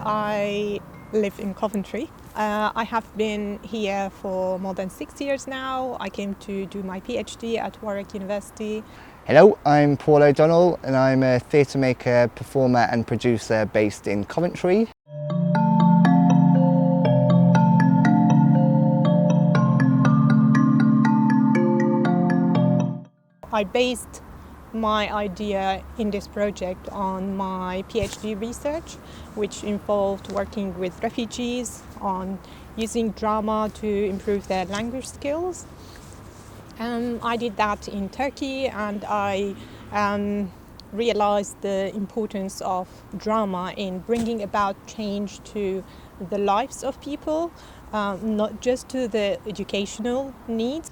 I live in Coventry. I have been here for more than 6 years now. I came to do my PhD at Warwick University. Hello, I'm Paul O'Donnell and I'm a theatre maker, performer and producer based in Coventry. I based my idea in this project on my PhD research, which involved working with refugees on using drama to improve their language skills. I did that in Turkey, and I realized the importance of drama in bringing about change to the lives of people, not just to the educational needs.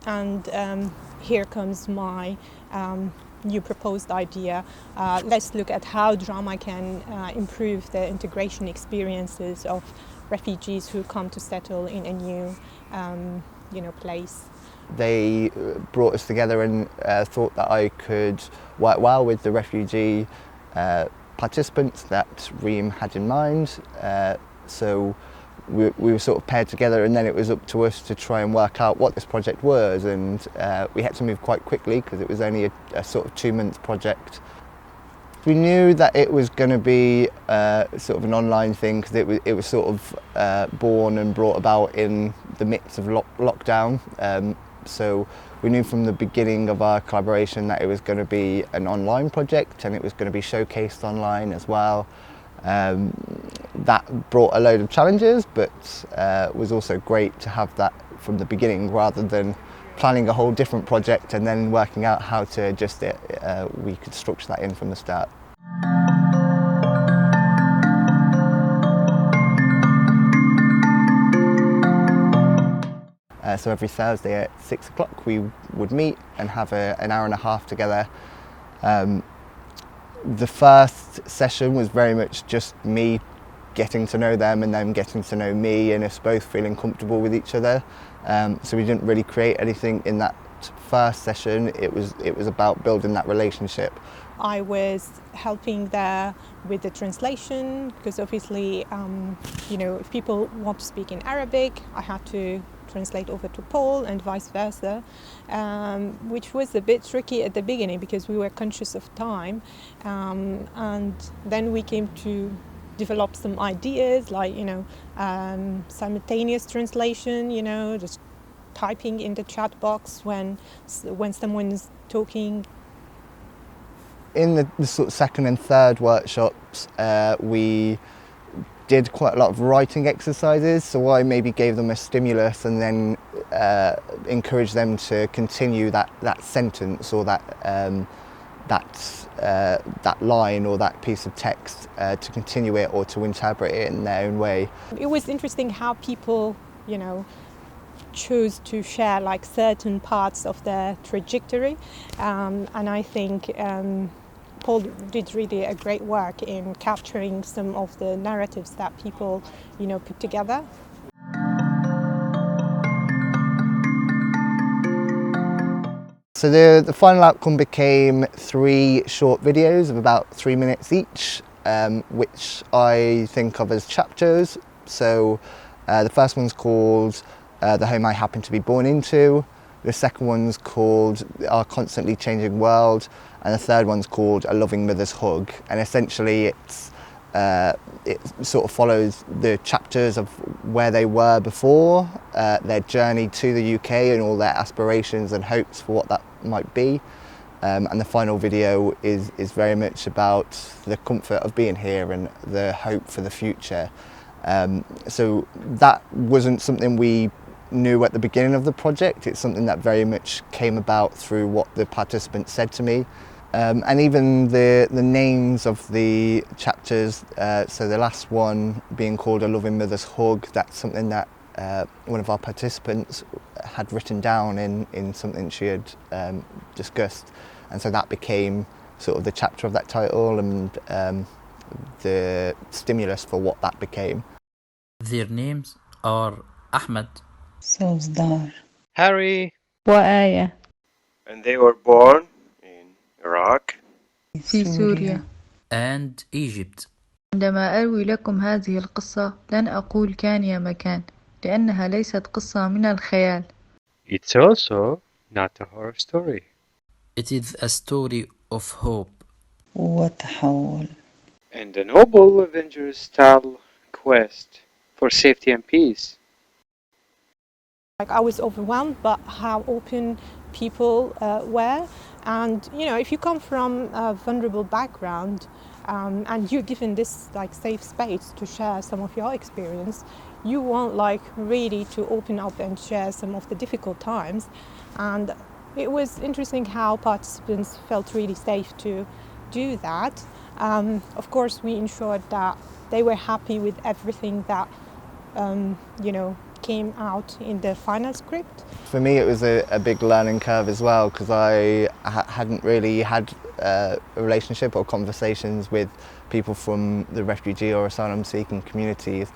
And here comes my new proposed idea. Let's look at how drama can improve the integration experiences of refugees who come to settle in a new place. They brought us together and thought that I could work well with the refugee participants that Reem had in mind. So we were sort of paired together, and then it was up to us to try and work out what this project was, and we had to move quite quickly because it was only a sort of 2-month project. We knew that it was going to be sort of an online thing because it was sort of born and brought about in the midst of lockdown. So we knew from the beginning of our collaboration that it was going to be an online project and it was going to be showcased online as well. That brought a load of challenges, but was also great to have that from the beginning rather than planning a whole different project and then working out how to adjust it. We could structure that in from the start. So every Thursday at 6 o'clock we would meet and have an hour and a half together. The first session was very much just me getting to know them and them getting to know me, and us both feeling comfortable with each other. So we didn't really create anything in that first session. It was about building that relationship. I was helping there with the translation because obviously, if people want to speak in Arabic, I had to translate over to Paul and vice versa, which was a bit tricky at the beginning because we were conscious of time, and then we came to develop some ideas like simultaneous translation, just typing in the chat box when someone's talking. In the sort of second and third workshops, we did quite a lot of writing exercises, so I maybe gave them a stimulus and then encouraged them to continue that sentence or that line or that piece of text, to continue it or to interpret it in their own way. It was interesting how people, chose to share like certain parts of their trajectory, and I think Paul did really a great work in capturing some of the narratives that people, put together. So the final outcome became 3 short videos of about 3 minutes each, which I think of as chapters. So the first one's called The Home I Happen to be Born Into. The second one's called Our Constantly Changing World, and the third one's called A Loving Mother's Hug. And essentially it sort of follows the chapters of where they were before, their journey to the UK and all their aspirations and hopes for what that might be. And the final video is very much about the comfort of being here and the hope for the future. So that wasn't something we knew at the beginning of the project. It's something that very much came about through what the participants said to me. And even the names of the chapters, so the last one being called A Loving Mother's Hug, that's something that one of our participants had written down in something she had discussed, and so that became sort of the chapter of that title and the stimulus for what that became. Their names are Ahmed, Sozdar, Harry, وآية and they were born in Iraq, في سوريا and Egypt. عندما أروي لكم هذه القصة لن أقول كان يا مكان لأنها ليست قصة من الخيال. It's also not a horror story. It is a story of hope. وتحول. And a noble Avengers-style quest for safety and peace. Like, I was overwhelmed by how open people were, and if you come from a vulnerable background and you're given this like safe space to share some of your experience, you want like really to open up and share some of the difficult times. And it was interesting how participants felt really safe to do that. Of course, we ensured that they were happy with everything that came out in the final script. For me, it was a big learning curve as well, because I hadn't really had a relationship or conversations with people from the refugee or asylum seeking communities.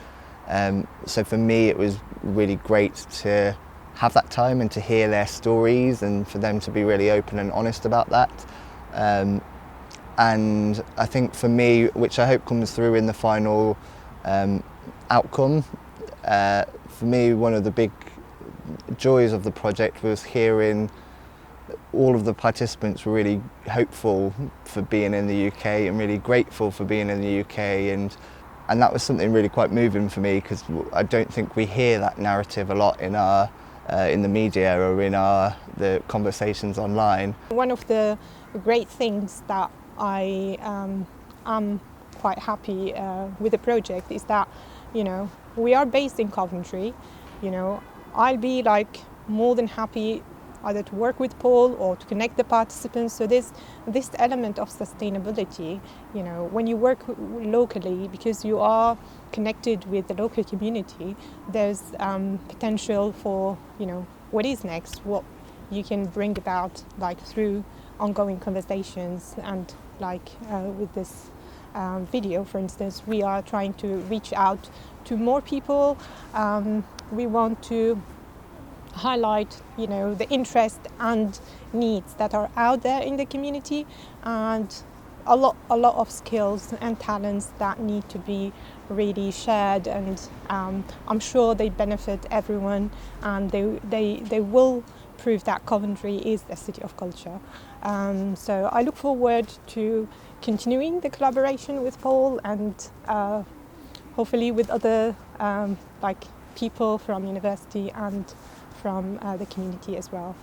So for me, it was really great to have that time and to hear their stories and for them to be really open and honest about that. And I think for me, which I hope comes through in the final outcome, for me, one of the big joys of the project was hearing all of the participants were really hopeful for being in the UK and really grateful for being in the UK, and that was something really quite moving for me, because I don't think we hear that narrative a lot in our in the media or in the conversations online. One of the great things that I am quite happy with the project is that we are based in Coventry. I'll be like more than happy either to work with Paul or to connect the participants. So there's this element of sustainability, when you work locally, because you are connected with the local community, there's potential for, what is next, what you can bring about like through ongoing conversations. And like with this video, for instance, we are trying to reach out to more people. We want to highlight, the interest and needs that are out there in the community, and a lot of skills and talents that need to be really shared. And I'm sure they benefit everyone, and they will prove that Coventry is a city of culture. So I look forward to continuing the collaboration with Paul and hopefully with other people from university and from the community as well.